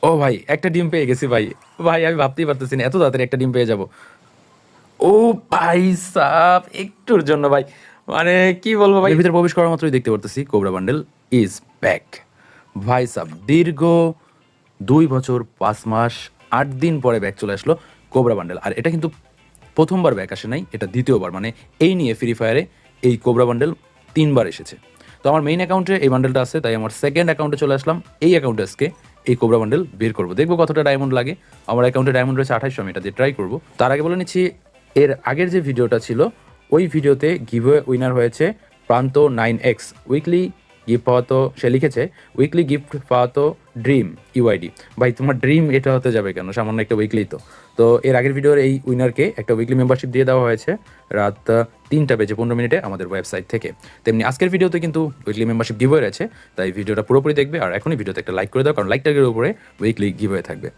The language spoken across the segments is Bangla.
ও ভাই, একটা ডিম পেয়ে গেছি ভাই। ভাই আমি ভাবতেই পারতেছি না এত তাড়াতাড়ি একটা ডিম পেয়ে যাব। ও ভাই সাব, একটুর জন্য ভাই, মানে কি বলবো ভাই, এর ভিতরে প্রবেশ করার মাত্রই দেখতে পারতেছি কোবরা বান্ডেল ইজ ব্যাক। ভাই সাব, দীর্ঘ 2 বছর 5 মাস 8 দিন পরে ব্যাক চলে আসলো কোবরা বান্ডেল। আর এটা কিন্তু প্রথমবার ব্যাক আসে নাই, এটা দ্বিতীয়বার। মানে এই নিয়ে ফ্রি ফায়ারে এই কোবরা বান্ডেল 3বার এসেছে। তো আমার মেইন অ্যাকাউন্টে এই বান্ডেলটা আছে, তাই আমার সেকেন্ড অ্যাকাউন্টে চলে আসলাম। এই অ্যাকাউন্টে আজকে এই কোবরা বান্ডেল বের করবো, দেখবো কতটা ডায়মন্ড লাগে। আমার অ্যাকাউন্টে ডায়মন্ড রয়েছে 2800, আমি এটা দিয়ে ট্রাই করবো। তার আগে বলে নিচ্ছি, এর আগের যে ভিডিওটা ছিল ওই ভিডিওতে গিভওয়ে উইনার হয়েছে প্রান্ত 9X। উইকলি গিফট পাওয়া তো সে লিখেছে উইকলি গিফট পাওয়া তো ড্রিম ইউআইডি। ভাই তোমার ড্রিম এটা হতে যাবে কেন, সামান্য একটা উইকলি তো। তো এর আগের ভিডিওর এই উইনারকে একটা উইকলি মেম্বারশিপ দিয়ে দেওয়া হয়েছে রাত 3:15 আমাদের ওয়েবসাইট থেকে। তেমনি আজকের ভিডিওতে কিন্তু উইকলি মেম্বারশিপ গিভওয়ে রয়েছে, তাই ভিডিওটা পুরোপুরি দেখবে। আর এখনই ভিডিওতে একটা লাইক করে দাও, কারণ লাইকটার উপরে উইকলি গিভওয়ে থাকবে।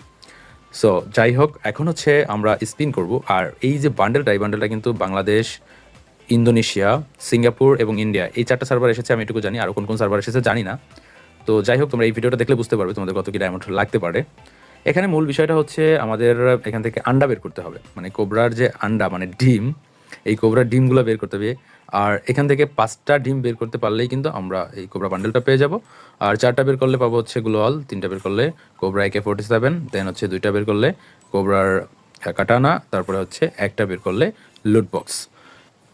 সো যাই হোক, এখন হচ্ছে আমরা স্পিন করব। আর এই যে বান্ডেলটা, এই বান্ডেলটা কিন্তু বাংলাদেশ, ইন্দোনেশিয়া, সিঙ্গাপুর এবং ইন্ডিয়া, এই 4টা সার্ভার এসেছে। আমি এটুকু জানি, আর কোন কোন সার্ভার এসেছে জানি না। তো যাই হোক, তোমরা এই ভিডিওটা দেখলে বুঝতে পারবে তোমাদের কত কি ডায়মন্ড লাগতে পারে। এখানে মূল বিষয়টা হচ্ছে আমাদের এখান থেকে আন্ডা বের করতে হবে, মানে কোবরার যে আন্ডা মানে ডিম, এই কোবরার ডিমগুলো বের করতে হবে। আর এখান থেকে 5টা ডিম বের করতে পারলেই কিন্তু আমরা এই কোবরা বান্ডেলটা পেয়ে যাব। আর 4টা বের করলে পাবো হচ্ছে গ্লোয়াল, 3টা বের করলে কোবরা AK-47, দেন হচ্ছে 2টা বের করলে কোবরার কাটানা, তারপরে হচ্ছে একটা বের করলে লুট বক্স।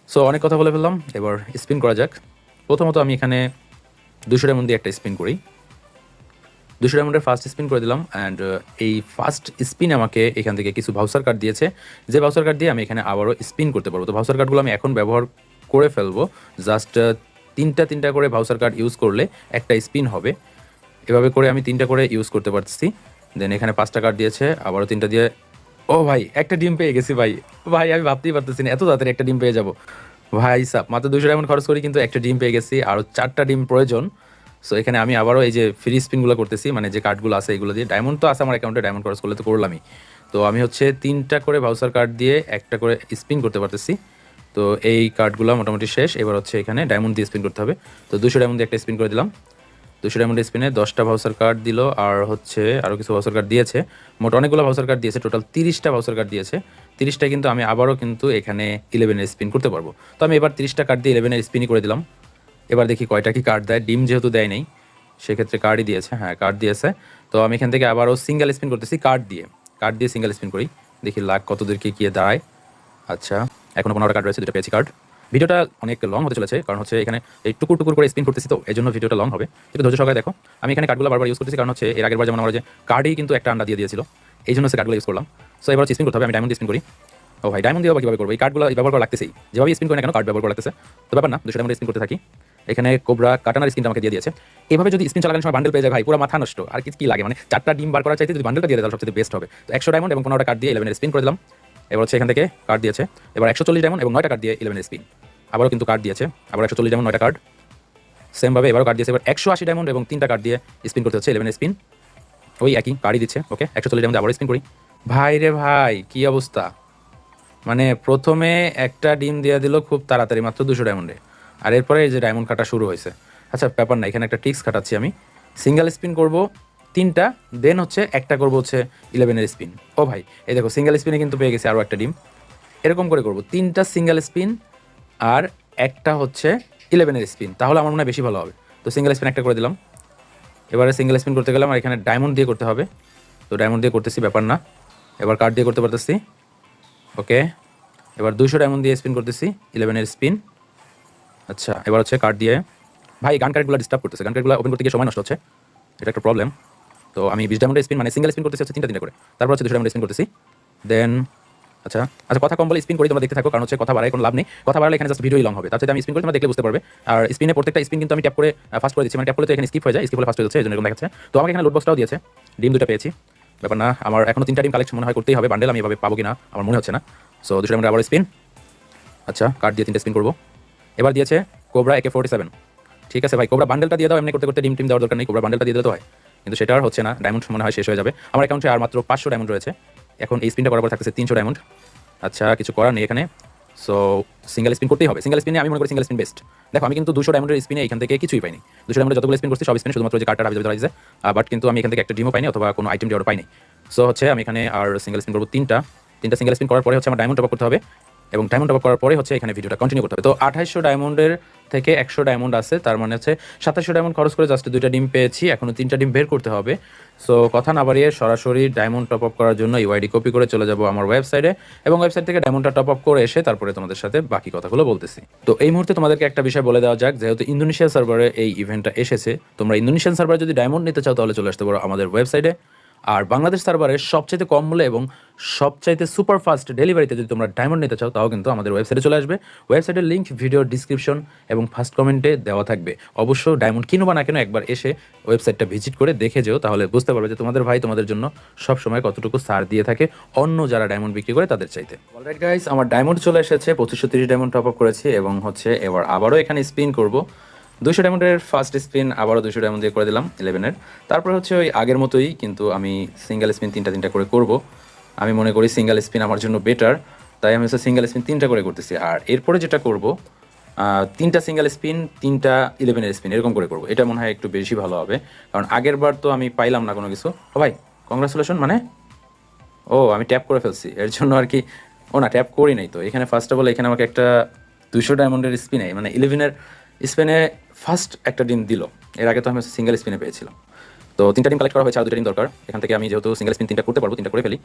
সো অনেক কথা বলে ফেললাম, এবার স্পিন করা যাক। প্রথমত আমি এখানে 200 ডায়মন্ড দিয়ে একটা স্পিন করি। 200 ডায়মন্ডের ফার্স্ট স্পিন করে দিলাম। অ্যান্ড এই ফার্স্ট স্পিন আমাকে এখান থেকে কিছু ভাউচার কার্ড দিয়েছে, যে ভাউচার কার্ড দিয়ে আমি এখানে আবারও স্পিন করতে পারবো। তো ভাউচার কার্ডগুলো আমি এখন ব্যবহার করে ফেলবো। জাস্ট তিনটা করে ভাউচার কার্ড ইউজ করলে একটা স্পিন হবে। এভাবে করে আমি 3টা করে ইউজ করতে পারছি। দেন এখানে 5টা কার্ড দিয়েছে, আবারও 3টা দিয়ে ও ভাই, একটা ডিম পেয়ে গেছি ভাই। ভাই আমি ভাবতেই পারতেছি না এত তাড়াতাড়ি একটা ডিম পেয়ে যাব। ভাই সাব, মাত্র 200 ডায়মন্ড খরচ করি কিন্তু একটা ডিম পেয়ে গেছি, আরও 4টা ডিম প্রয়োজন। সো এখানে আমি আবারও এই যে ফ্রি স্পিনগুলো করতেছি, মানে যে কার্ডগুলো আছে এগুলো দিয়ে। ডায়মন্ড তো আছে আমার অ্যাকাউন্টে, ডায়মন্ড খরচ করলে তো করলামই। তো আমি হচ্ছে 3টা করে ভাউচার কার্ড দিয়ে একটা করে স্পিন করতে পারতেছি। তো এই কার্ডগুলো মোটামুটি শেষ। এবার হচ্ছে এখানে ডায়মন্ড দিয়ে স্পিন করতে হবে। তো 200 ডায়মন্ড দিয়ে একটা স্পিন করে দিলাম। 200 ডায়মন্ড স্পিনে 10টা ভাউচার কার্ড দিল, আর হচ্ছে আরও কিছু ভাউচার কার্ড দিয়েছে। মোট অনেকগুলো ভাউচার কার্ড দিয়েছে, টোটাল 30টা ভাউচার কার্ড দিয়েছে। 30টা কিন্তু আমি আবারও কিন্তু এখানে 11-এর স্পিন করতে পারবো। তো আমি এবার 30টা কার্ড দিয়ে 11-এর স্পিনই করে দিলাম। এবার দেখি কয়টা কি কার্ড দেয়। ডিম যেহেতু দেয় নেই, সেক্ষেত্রে কার্ডই দিয়েছে। হ্যাঁ, কার্ড দিয়েছে। তো আমি এখান থেকে আবারও সিঙ্গেল স্পিন করতেছি কার্ড দিয়ে সিঙ্গেল স্পিন করি, দেখি লাখ কত দূর কি দাঁড়ায়। আচ্ছা, এখনও 15টা কার্ড রয়েছে, 2টা পেয়েছি কার্ড। ভিডিওটা অনেক লং হতে চলেছে, কারণ হচ্ছে এখানে এই টুকুর টুকুর করে স্পিন করতেছি, তো এই জন্য ভিডিওটা লং হবে। কিন্তু ধৈর্য সহকারে দেখো। আমি এখানে কার্ডগুলো বারবার ইউজ করতেছি, কারণ হচ্ছে এর আগের বার যেমন আমার যে কার্ডেই কিন্তু একটা আন্ডা দিয়ে দিয়েছিল, এই জন্য সে কার্ডগুলো ইউজ করলাম। সো এবার হচ্ছে স্পিন করতে হবে। আমি ডায়মন্ড স্পিন করি। ও ভাই, ডায়মন্ড দিয়ে কীভাবে করবো? এই কার্ডগুলো ব্যবহার করা লাগতেছেই, যেভাবে স্পিন করে না কেন কার্ড ব্যবহার করা লাগতেছে। তো ব্যাপার না, 200 ডায়মন্ড স্পিন করতে থাকি। এখানে কোবরা কাটানার স্পিনটা আমাকে দিয়ে দিয়েছে। এভাবে যদি স্পিন চলাকালীন সময় বান্ডেল পেয়ে যায় ভাই, পুরো মাথা নষ্ট। আর কি লাগে, মানে 4টা ডিম বার করার চাইতে যদি বান্ডেলটা দিয়ে দেয় তাহলে সবচেয়ে বেস্ট হবে। তো 100 ডায়মন্ড এবং 15টা কার্ড দিয়ে 11-এর স্পিন করে দিলাম। এবার হচ্ছে এখান থেকে কার্ড দিয়েছে, এবার 140 ডায়মন্ড এবং 9টা কার্ড দিয়ে 11-এর স্পিন। আবারও কিন্তু কার্ড দিয়েছে, আবার 140 ডায়মন্ড 9টা কার্ড। সেমভাবে এবারও কার্ড দিয়েছে। এবার 180 ডায়মন্ড এবং 3টা কার্ড দিয়ে স্পিন করতে হচ্ছে 11-এর স্পিন। ওই একই কার্ডই দিচ্ছে। ওকে, 140 ডায়মন্ড আবার স্পিন করি। ভাই রে ভাই, কি অবস্থা! মানে প্রথমে একটা ডিম দিয়ে দিল খুব তাড়াতাড়ি, মাত্র 200 ডায়মন্ডে। আর এরপরে এই যে ডায়মন্ড কাটা শুরু হয়েছে। আচ্ছা ব্যাপার না, এখানে একটা ট্রিক্স খাটাচ্ছি আমি। সিঙ্গেল স্পিন করব 3টা, দেন হচ্ছে একটা করব হচ্ছে 11-এর স্পিন। ও ভাই, এই দেখো সিঙ্গেল স্পিনে কিন্তু পেয়ে গেছি আরও একটা ডিম। এরকম করে করব 3টা সিঙ্গেল স্পিন আর একটা হচ্ছে 11-এর স্পিন, তাহলে আমার মনে হয় বেশি ভালো হবে। তো সিঙ্গেল স্পিন একটা করে দিলাম। এবারে সিঙ্গেল স্পিন করতে গেলাম, আর এখানে ডায়মন্ড দিয়ে করতে হবে। তো ডায়মন্ড দিয়ে করতেছি, ব্যাপার না। এবার কার্ড দিয়ে করতে পারতেছি। ওকে, এবার 200 ডায়মন্ড দিয়ে স্পিন করতেছি 11-এর স্পিন। আচ্ছা, এবার হচ্ছে কার্ড দিয়ে। ভাই গান কার্ডগুলো ডিস্টার্ব করতেছে, গান কার্ডগুলো ওপেন করতে গিয়ে সময় নষ্ট হচ্ছে, এটা একটা প্রবলেম। তো আমি 20 ডায়মন্ডের স্পিন, মানে সিঙ্গেল স্পিন করতেছি হচ্ছে 3টা করে, তারপর হচ্ছে 200 ডায়মন্ডের স্পিন করতেছি। দেন আচ্ছা আচ্ছা, কথা কম বলে স্পিন করি, তোমরা দেখতে থাকো, কারণ হচ্ছে কথা বাড়ায় কোনো লাভ নেই। কথা বাড়ালে এখানে জাস্ট ভিডিওই লং হবে। তার সাথে আমি স্পিন করি, তোমরা দেখলে বুঝতে পারবে। আর স্পিনে প্রত্যেকটা স্পিন কিন্তু আমি ট্যাপ করে ফাস্ট করে দিচ্ছি, মানে ট্যাপ করলে তো এখানে স্কিপ হয়ে যায়, স্কিপ হলে ফাস্ট হয়ে যাচ্ছে, এই জন্য এরকম দেখাচ্ছে। তো আমাকে এখানে লোড বক্সটাও দিয়েছে, ডিম 2টা পেয়েছি। ব্যাপার না, আমার এখনো 3টা ডিম কালেক্ট মনে হয় করতেই হবে। বান্ডেল আমি এভাবে পাবো কিনা আমার মনে হচ্ছে না। সো 200 ডায়মন্ডের আবার স্পিন। আচ্ছা, কার্ড দিয়ে 3টা স্পিন করবো। এবার দিয়েছে কোবরা AK-47। ঠিক আছে ভাই, কোবরা বান্ডেলটা দিয়ে দাও, এমনি করতে করতে ডিম টিম দেওয়ার দরকার নেই, কোবরা বান্ডেলটা দিয়ে দিলে তো হয়। কিন্তু সেটা আর হচ্ছে না, ডায়মন্ড মনে হয় শেষ হয়ে যাবে। আমার অ্যাকাউন্টে আর মাত্র 500 ডায়মন্ড রয়েছে। এখন এই স্পিনটা করার পর থাকতেছে 300 ডায়মন্ড। আচ্ছা, কিছু করার নেই এখানে। সো সিঙ্গেল স্পিন করতেই হবে। সিঙ্গেল স্পিনে আমি মনে করি সিঙ্গেল স্পিন বেস্ট। দেখো আমি কিন্তু 200 ডায়মন্ডের স্পিনে এখান থেকে কিছুই পাইনি। 200 ডায়মন্ডে যতগুলো স্পিন করছি সব স্পিনে শুধুমাত্র যে কার্ডটা ভিতরে আছে, বাট কিন্তু আমি এখান থেকে একটা ডিমও পাইনি অথবা কোনো আইটেম ডিওরও পাইনি। সো হচ্ছে আমি এখানে আর সিঙ্গেল স্পিন করবো তিনটা সিঙ্গেল স্পিন করার পরে হচ্ছে আমার ডায়মন্ড টপ আপ করতে হবে, এবং ডায়মন্ড টপ আপ করার পরে হচ্ছে এখানে ভিডিওটা কন্টিনিউ করতে হবে। তো 2800 ডায়মন্ডের থেকে 100 ডায়মন্ড আছে, তার মানে হচ্ছে 2700 ডায়মন্ড খরচ করে জাস্ট 2টা ডিম পেয়েছি, এখনো 3টা ডিম বের করতে হবে। সো কথা না বাড়িয়ে সরাসরি ডায়মন্ড টপ আপ করার জন্য ইউআইডি কপি করে চলে যাব আমার ওয়েবসাইটে, এবং ওয়েবসাইট থেকে ডায়মন্ডটা টপ আপ করে এসে তারপরে তোমাদের সাথে বাকি কথাগুলো বলতেছি। তো এই মুহূর্তে তোমাদেরকে একটা বিষয় বলে দেওয়া যাক, যেহেতু ইন্দোনেশিয়া সার্ভারে এই ইভেন্টটা এসেছে, তোমরা ইন্দোনেশিয়ান সার্ভারে যদি ডায়মন্ড নিতে চাও তাহলে চলে আসতে পারো আমাদের ওয়েবসাইটে। আর বাংলাদেশ সার্ভারে সবচাইতে কম মূল্যে এবং সবচাইতে সুপার ফাস্ট ডেলিভারিতে যদি তোমরা ডায়মন্ড নিতে চাও তাও কিন্তু আমাদের ওয়েবসাইটে চলে আসবে। ওয়েবসাইটের লিঙ্ক ভিডিও ডিসক্রিপশন এবং ফার্স্ট কমেন্টে দেওয়া থাকবে। অবশ্য ডায়মন্ড কিনো বা না কেন একবার এসে ওয়েবসাইটটা ভিজিট করে দেখে যেও, তাহলে বুঝতে পারবে যে তোমাদের ভাই তোমাদের জন্য সবসময় কতটুকু ছাড় দিয়ে থাকে অন্য যারা ডায়মন্ড বিক্রি করে তাদের চাইতে। অলরাইট গাইস, আমার ডায়মন্ড চলে এসেছে, 2530 ডায়মন্ড টপ আপ করেছি, এবং হচ্ছে এবার আবারও এখানে স্পিন করব। 200 ডায়মন্ডের ফার্স্ট স্পিন আবারও 200 ডায়মন্ড দিয়ে করে দিলাম 11-এর। তারপরে হচ্ছে ওই আগের মতোই, কিন্তু আমি সিঙ্গেল স্পিন তিনটা করে করব। আমি মনে করি সিঙ্গেল স্পিন আমার জন্য বেটার, তাই আমি হচ্ছে সিঙ্গেল স্পিন 3টা করে করতেছি। আর এরপরে যেটা করব, 3টা সিঙ্গেল স্পিন 3টা 11-এর স্পিন এরকম করে করব। এটা মনে হয় একটু বেশি ভালো হবে, কারণ আগের বার তো আমি পাইলাম না কোনো কিছু। ও ভাই কংগ্রাচুলেশন, মানে ও আমি ট্যাপ করে ফেলছি এর জন্য আর কি। ও না, ট্যাপ করি নাই তো। এখানে ফার্স্ট অফ অল এখানে আমাকে একটা 200 ডায়মন্ডের স্পিনে, মানে 11-এর স্পিনে ফার্স্ট একটা ডিম দিল। এর আগে তো আমি সিঙ্গেল স্পিনে পেয়েছিলাম। তো 3টা ডিম কালেক্ট করা হয়েছে, আর 2টা ডিম দরকার। এখান থেকে আমি যেহেতু সিঙ্গেল স্পিন 3টা করতে পারবো, 3টা করে ফেলি,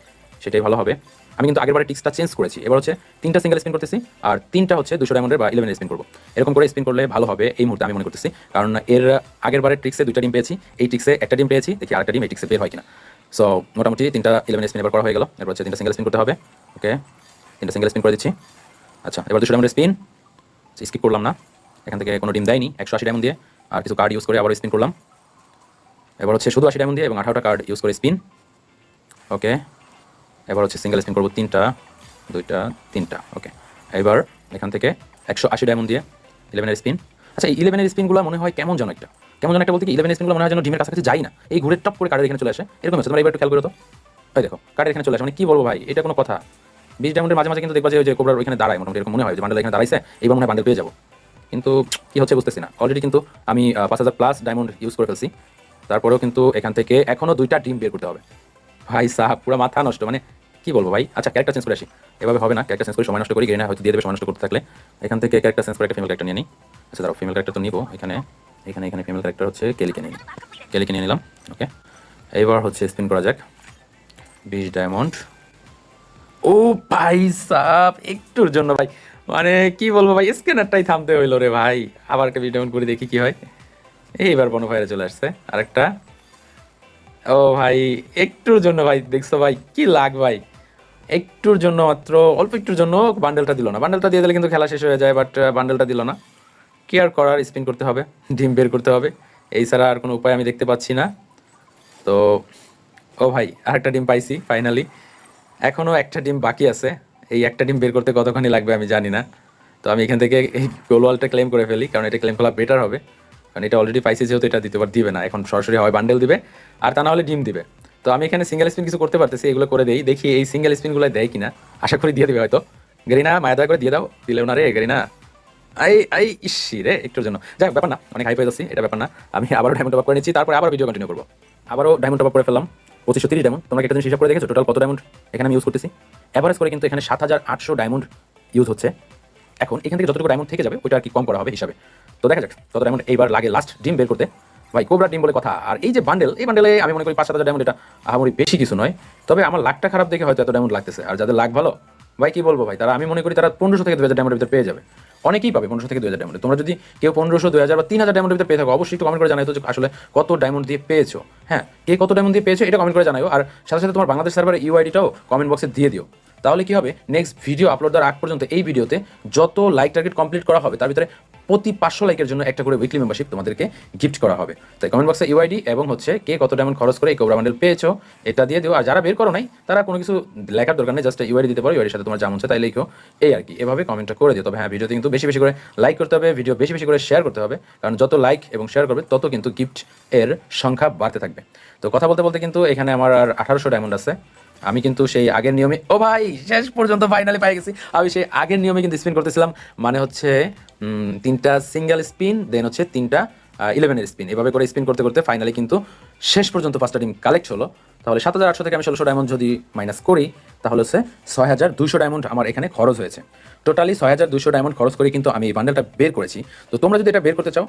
সেটাই ভালো হবে। আমি কিন্তু আগেরবারে টিক্সটা চেঞ্জ করেছি, এবার হচ্ছে 3টা সিঙ্গেল স্পিন করতেছি আর 3টা হচ্ছে 200 ডায়মন্ডের বা 11-এর স্পিন করবো। এরকম করে স্পিন করলে ভালো হবে এই মুহূর্তে আমি মনে করতেছি, কারণ এর আগেরবারে ট্রিক্সে 2টা ডিম পেয়েছি, এই ট্রিক্সে একটা ডিম পেয়েছি, দেখি আরেকটা ডিম এই ট্রিক্সে বের হয় কিনা। সো মোটামুটি 3টা 11 স্পিন এবার করা হয়ে গেল। এরপর হচ্ছে 3টা সিঙ্গেল স্পিন করতে হবে। ওকে, 3টা সিঙ্গেল স্পিন করে দিচ্ছি। আচ্ছা, এবার 200 ডায়মন্ডের স্পিন স্কিপ করলাম না, এখান থেকে কোনো ডিম দেয়নি। 180 ডায়মন্ড দিয়ে আর কিছু কার্ড ইউজ করে আবার স্পিন করলাম। এবার হচ্ছে শুধু 80 ডায়মন্ড দিয়ে এবং 18টা কার্ড ইউজ করে স্পিন। ওকে, এবার হচ্ছে সিঙ্গেল স্পিন করবো 3টা 2টা 3টা। ওকে, এবার এখান থেকে 180 ডায়মন্ড দিয়ে 11-এর স্পিন। আচ্ছা, এই 11-এর স্পিনগুলো মনে হয় কেমন যেন একটা বলতে কি, 11-এর স্পিনগুলো মনে হয় যেন ডিমের কাছাকাছি যাই না, এই ঘুরে টপ করে কার্ডের এখানে চলে আসে, এরকম হচ্ছে। তোমরা এবার একটু খেয়াল করো তো, ওই দেখো কার্ডের এখানে চলে আসে, মানে কি বলবো ভাই, এটা কোনো কথা? 20 ডায়মন্ডের মাঝে মাঝে কিন্তু দেখবা যে ওই যে কোবরার ওইখানে দাঁড়ায়, মোটামুটি এরকম মনে হয় যে বান্ডেল এখানে দাঁড়াইছে, এইবার মনে হয় বান্ডেল পেয়ে যাবো। কিন্তু কি হচ্ছে বুঝতেছি না। অলরেডি কিন্তু আমি 5000 প্লাস ডায়মন্ড ইউজ করে ফেলছি, তারপরেও কিন্তু এখান থেকে এখনো 2টা ডিম বের করতে হবে। ভাই সাহাব পুরো মাথা নষ্ট, মানে কি বলবো ভাই। আচ্ছা, ক্যারেক্টার চেঞ্জ করে আসি, এভাবে হবে না। ক্যারেক্টার চেঞ্জ করে সময় নষ্ট করি, গেরিনা হয়তো দিয়ে দেবে সময় নষ্ট করতে থাকলে। এখান থেকে ক্যারেক্টার চেঞ্জ করে একটা ফিমেল ক্যারেক্টার নিয়ে নিই। আচ্ছা দাঁড়াও, ফিমেল ক্যারেক্টার তো নিবো। এখানে এখানে এখানে ফিমেল ক্যারেক্টার হচ্ছে কেলিকে নিয়ে নিলাম। ওকে, এইবার হচ্ছে স্পিন করা যাক। 20 ডায়মন্ড। ও ভাই সাব, একটুর জন্য ভাই, মানে কি বলবো ভাই, স্ক্যানারটাই থামতে হইলো রে ভাই। আবার একটা 20 ডায়মন্ড করে দেখি কি হয়। এইবার বনফায়ারে চলে আসছে আরেকটা। ও ভাই একটুর জন্য ভাই, দেখছো ভাই কি লাগ ভাই, একটুর জন্য মাত্র, অল্প একটুর জন্য বান্ডেলটা দিল না। বান্ডেলটা দিয়ে দিলে কিন্তু খেলা শেষ হয়ে যায়, বাট বান্ডেলটা দিল না। কি আর করার, স্পিন করতে হবে, ডিম বের করতে হবে, এই ছাড়া আর কোনো উপায় আমি দেখতে পাচ্ছি না। তো ও ভাই আরেকটা ডিম পাইছি ফাইনালি, এখনও একটা ডিম বাকি আছে। এই একটা ডিম বের করতে কতক্ষণই লাগবে আমি জানি না। তো আমি এখান থেকে এই গোলওয়ালটা ক্লেম করে ফেলি, কারণ এটা ক্লেম করা বেটার হবে, কারণ এটা অলরেডি পাইছি যেহেতু এটা দিবে না এখন। সরাসরি হয় বান্ডেল দিবে, আর তা না হলে ডিম দিবে। তো আমি এখানে সিঙ্গেল স্পিন কিছু করতে পারতেছি, এগুলো করে দেই, দেখি এই সিঙ্গেল স্পিনগুলো দেয় কিনা। আশা করি দিয়ে দিবে হয়তো। গেরিনা মায়া দয়া করে দিয়ে দাও, দিলেও না রে গেরিনা। ইসি রে, একটুর জন্য। যাই হোক, ব্যাপার না, অনেক হাই পেয়ে যাচ্ছি, এটা ব্যাপার না। আমি আবারও ডায়মন্ড টপ আপ করে নিচ্ছি, তারপরে আবার ভিডিও কন্টিনিউ করবো। আবারও ডায়মন্ড টপ আপ করে ফেললাম 2530 ডায়মন্ড। তোমরা একটা জিনিস হিসাব করে দেখেছো টোটাল কত ডায়মন্ড এখানে আমি ইউজ করতেছি? অ্যাভারেজ করে কিন্তু এখানে 7800 ডায়মন্ড ইউজ হচ্ছে। এখন এখান থেকে যতটুকু ডায়মন্ড থেকে যাবে ওইটা আর কি কম করা হবে হিসাবে। তো দেখা যাক কত ডায়মন্ড এইবার লাগে লাস্ট ডিম বের করতে। ভাই কোবরা ডিম বলে কথা। আর এই যে বান্ডেল, এই বান্ডেলে আমি মনে করি 5-7 ডায়মন্ড, এটা আহামরি বেশি কিছু নয়। তবে আমার লাকটা খারাপ দেখে হয়তো এত ডায়মন্ড লাগতেছে। আর যাদের লাক ভালো ভাই কি বলবো ভাই, তারা আমি মনে করি তারা 1500 থেকে 2000 ডায়মন্ডের ভিতরে পেয়ে যাবে। অনেকেই পাবে 1500 থেকে 2000 ডায়মন্ড। তোমরা যদি কেউ 1500, 2000 বা 3000 ডায়মন্ডের ভিতরে পেয়ে থাকো, অবশ্যই একটু কমেন্ট করে জানাই তো যে আসলে কত ডায়মন্ড দিয়ে পেয়েছো। হ্যাঁ, কে কত ডায়মন্ড দিয়ে পেয়েছো এটা কমেন্ট করে জানাও। আর সাথে সাথে তোমার বাংলাদেশ সার্ভারের ইউআইডিটাও কমেন্ট বক্সে দিয়ে দিও। তাহলে কি হবে, নেক্সট ভিডিও আপলোড দেওয়ার আগ পর্যন্ত এই ভিডিওতে যত লাইক টার্গেট কমপ্লিট করা হবে তার ভিতরে প্রতি 500 লাইকের জন্য একটা করে উইকলি মেম্বারশিপ তোমাদেরকে গিফট করা হবে। তাই কমেন্ট বক্সে ইউআইডি এবং হচ্ছে কে কত ডায়মন্ড খরচ করে এই কোবরা বান্ডেল পেয়েছো এটা দিয়ে দিও। আর যারা বের করো নাই তারা কোনো কিছু লেখার দরকার নেই, জাস্ট ইউআইডি দিতে পারো, ইউআইডির সাথে তোমার যেমন হচ্ছে তাই লিখো, এই আর কি। এভাবে কমেন্টটা করে দিও। তবে হ্যাঁ, ভিডিওতে কিন্তু বেশি বেশি করে লাইক করতে হবে, ভিডিও বেশি বেশি করে শেয়ার করতে হবে, কারণ যত লাইক এবং শেয়ার করবে তত কিন্তু গিফট এর সংখ্যা বাড়তে থাকবে। তো কথা বলতে বলতে কিন্তু এখানে আমার আর 1800 ডায়মন্ড আছে। আমি কিন্তু সেই আগের নিয়মে, ও ভাই শেষ পর্যন্ত ফাইনালি পাই গেছি। আমি সেই আগের নিয়মে কিন্তু স্পিন করতেছিলাম, মানে হচ্ছে 3টা সিঙ্গেল স্পিন, দেন হচ্ছে 3টা 11-এর স্পিন, এভাবে করে স্পিন করতে করতে ফাইনালি কিন্তু শেষ পর্যন্ত 5টা ডিম কালেক্ট হলো। তাহলে 7,800 থেকে আমি 1600 ডায়মন্ড যদি মাইনাস করি, তাহলে হচ্ছে 6,200 ডায়মন্ড আমার এখানে খরচ হয়েছে। টোটালি 6,200 ডায়মন্ড খরচ করে কিন্তু আমি এই বান্ডেলটা বের করেছি। তো তোমরা যদি এটা বের করতে চাও,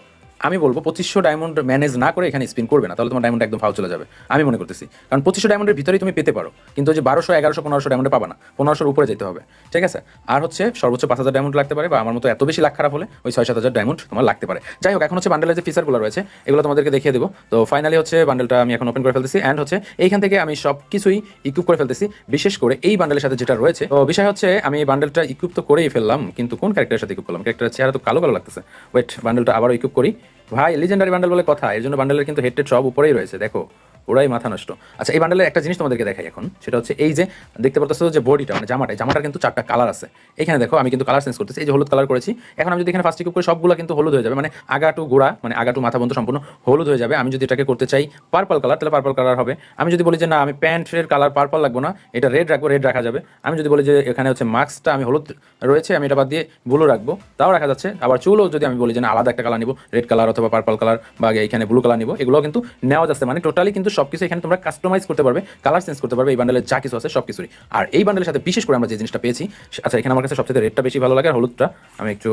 আমি বলবো 2500 ডায়মন্ড ম্যানেজ না করে এখানে স্পিন করবে না, তাহলে তোমার ডায়মন্ড একদম ফাউ চলে যাবে আমি মনে করতেছি। কারণ 2500 ডায়মন্ডের ভিতরেই তুমি পেতে পারো, কিন্তু যে 1200, 1100, 1500 ডায়মন্ডে পাবা না, 1500-র উপরে যেতে হবে, ঠিক আছে। আর হচ্ছে সর্বোচ্চ 5,000 ডায়মন্ড লাগতে পারে, বা আমার মতো এত বেশি লাখ খারাপ হলে ওই 6-7,000 ডায়মন্ড তোমার লাগতে পারে। যাই হোক, এখন হচ্ছে বান্ডেলের যে ফিচারগুলো রয়েছে এগুলো তোমাদেরকে দেখিয়ে দেবো। তো ফাইনালি হচ্ছে বান্ডেলটা আমি এখন ওপেন করে ফেলতেছি, অ্যান্ড হচ্ছে এইখান থেকে আমি সব কিছুই ইকুইপ করে ফেলতেছি, বিশেষ করে এই বান্ডেলের সাথে যেটা রয়েছে। তো বিষয় হচ্ছে আমি এই বান্ডেলটা ইকুইপ তো করেই ফেললাম, কিন্তু কোন ক্যারেক্টারের সাথে ইকুইপ করলাম? ক্যারেক্টারের চেহারা তো কালো কালো লাগতেছে। ওয়েট, বান্ডেলটা আবারও ইকুইপ করি। ভাই লিজেন্ডারি বান্ডেল বলে কথা, এর জন্য বান্ডেলের কিন্তু হেড টেড সব উপরেই রয়েছে, দেখো ওরাই মাথা নষ্ট। আচ্ছা, এই বান্ডেলের একটা জিনিস তোমাদেরকে দেখাই এখন, সেটা হচ্ছে এই যে দেখতে পারতেছো যে বডিটা, মানে জামাটার কিন্তু 4টা কালার আছে। এখানে দেখো আমি কিন্তু কালার চেঞ্জ করতেছি, এই যে হলুদ কালার করেছি। এখন আমি যদি এখানে ফার্স্ট ইকুইপ করি, সবগুলো কিন্তু হলুদ হয়ে যাবে, মানে আগা টু গোড়া, মানে আগা টু মাথা পর্যন্ত সম্পূর্ণ হলুদ হয়ে যাবে। আমি যদি এটাকে করতে চাই পার্পল কালার, তাহলে পার্পল কালার হবে। আমি যদি বলি যে না, আমি প্যান্টের কালার পার্পল লাগবো না, এটা রেড রাখবো, রেড রাখা যাবে। আমি যদি বলি যে এখানে হচ্ছে মাস্কটা আমি হলুদ রয়েছে, আমি এটা বাদ দিয়ে ব্লু রাখবো, তাও রাখা যাচ্ছে। আবার চুলও যদি আমি বলি যে না, আলাদা একটা কালার নিব, রেড কালার অথবা পার্পল কালার, বা এখানে ব্লু কালার নিব, এগুলো কিন্তু নেওয়া যাচ্ছে। মানে টোটালি কিন্তু সবকিছু এখানে তোমরা কাস্টমাইজ করতে পারবে, কালার চেঞ্জ করতে পারবে এই বান্ডেলের যা কিছু আছে সব কিছুই। আর এই বান্ডেলের সাথে বিশেষ করে আমরা যে জিনিসটা পেয়েছি, আচ্ছা এখানে আমার কাছে সবচেয়ে রেডটা বেশি ভালো লাগে, আর হলুদটা আমি একটু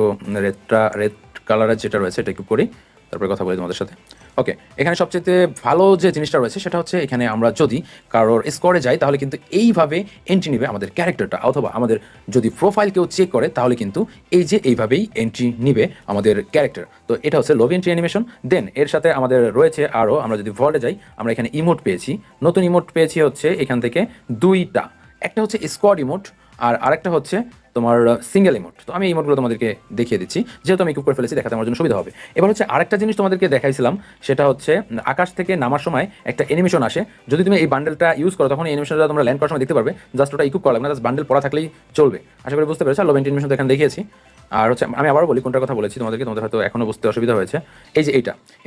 রেড কালারের যেটা রয়েছে এটা একটু করি, তারপরে কথা বলি তোমাদের সাথে। ওকে, এখানে সবচেয়ে ভালো যে জিনিসটা রয়েছে সেটা হচ্ছে এখানে আমরা যদি কারোর স্কোরে যাই, তাহলে কিন্তু এইভাবে এন্ট্রি নিবে আমাদের ক্যারেক্টারটা, অথবা আমাদের যদি প্রোফাইল কেউ চেক করে, তাহলে কিন্তু এই যে এইভাবেই এন্ট্রি নিবে আমাদের ক্যারেক্টার। তো এটা হচ্ছে লবি এন্ট্রি অ্যানিমেশন। দেন এর সাথে আমাদের রয়েছে আরও, আমরা যদি ভল্টে যাই, আমরা এখানে ইমোট পেয়েছি, নতুন ইমোট পেয়েছি হচ্ছে এখান থেকে 2টা। একটা হচ্ছে স্কোয়াড ইমোট, আর আরেকটা হচ্ছে তোমার সিঙ্গেল ইমোট। তো আমি এই ইমোটগুলো তোমাদেরকে দেখিয়ে দিচ্ছি, যেহেতু আমি ইকুইপ করে ফেলেছি, দেখাতে আমার জন্য সুবিধা হবে। এবার হচ্ছে আরেকটা জিনিস তোমাদেরকে দেখাইছিলাম, সেটা হচ্ছে আকাশ থেকে নামার সময় একটা অ্যানিমেশন আসে। যদি তুমি এই বান্ডেলটা ইউজ করো, তখন এই অ্যানিমেশনটা তোমরা ল্যান্ড করার সময় দেখতে পারবে। জাস্ট ওটা ইকুইপ করা লাগবে না, জাস্ট বান্ডেল পড়া থাকলেই চলবে। আশা করি বুঝতে পেরেছো। লোভেন্ট অ্যানিমেশন তো এখানে দেখিয়েছি। আর হচ্ছে আমি আবারও বলি কোনটার কথা বলেছি তোমাদেরকে, তোমাদের হয়তো এখনো বুঝতে অসুবিধা হয়েছে। এই যে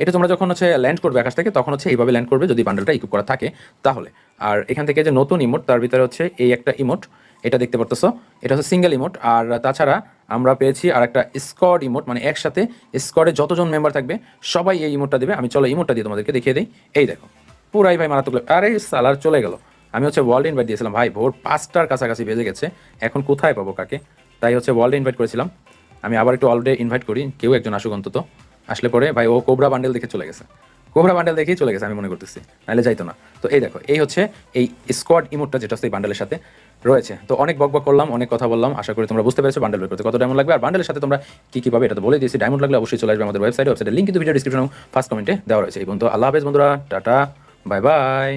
এটা তোমরা যখন হচ্ছে ল্যান্ড করবে আকাশ থেকে, তখন হচ্ছে এইভাবে ল্যান্ড করবে যদি বান্ডেলটা ইকুইপ করা থাকে তাহলে। আর এখান থেকে যে নতুন ইমোট, তার ভিতরে হচ্ছে এই একটা ইমোট, এটা দেখতে পারতেছো, এটা হচ্ছে সিঙ্গেল ইমোট। আর তাছাড়া আমরা পেয়েছি আর একটা স্কোয়াড ইমোট, মানে একসাথে স্কোয়াডে যতজন মেম্বার থাকবে সবাই এই ইমোটটা দেবে। আমি চলো ইমোটটা দিয়ে তোমাদেরকে দেখিয়ে দিই। এই দেখো, পুরাই ভাই মারাত্মক। আরে সালার চলে গেল। আমি হচ্ছে ওয়ার্ল্ড ইনভাইট দিয়েছিলাম ভাই, ভোর 5টার কাছাকাছি বেজে গেছে, এখন কোথায় পাবো কাকে? তাই হচ্ছে ওয়ার্ল্ডে ইনভাইট করেছিলাম। আমি আবার একটু ওয়ার্ল্ডে ইনভাইট করি, কেউ একজন আসুক অন্তত। আসলে পরে ভাই ও কোবরা বান্ডেল দেখে চলে গেছে, কোবরা বান্ডেল দেখেই চলে গেছে আমি মনে করতেছি, নাহলে যাইতো না। তো এই দেখো, এই হচ্ছে এই স্কোয়াড ইমোটটা, যেটা হচ্ছে এই বান্ডেলের সাথে রয়েছে। তো অনেক বকবক করলাম, অনেক কথা বললাম, আশা করি তোমরা বুঝতে পেরেছো বান্ডেল বের করতে কত ডায়মন্ড লাগবে, আর বান্ডেলের সাথে তোমরা কি পাবে এটা তো বলে দিয়েছি। ডায়মন্ড লাগলে অবশ্যই চলে আসবে আমাদের ওয়েবসাইটের লিঙ্ক কিন্তু ভিডিও ডিসক্রিপশন এবং ফার্স্ট কমেন্টে দেওয়া রয়েছে। এই পর্যন্ত আল্লাহ হাফেজ বন্ধুরা, টাটা, বাই বাই।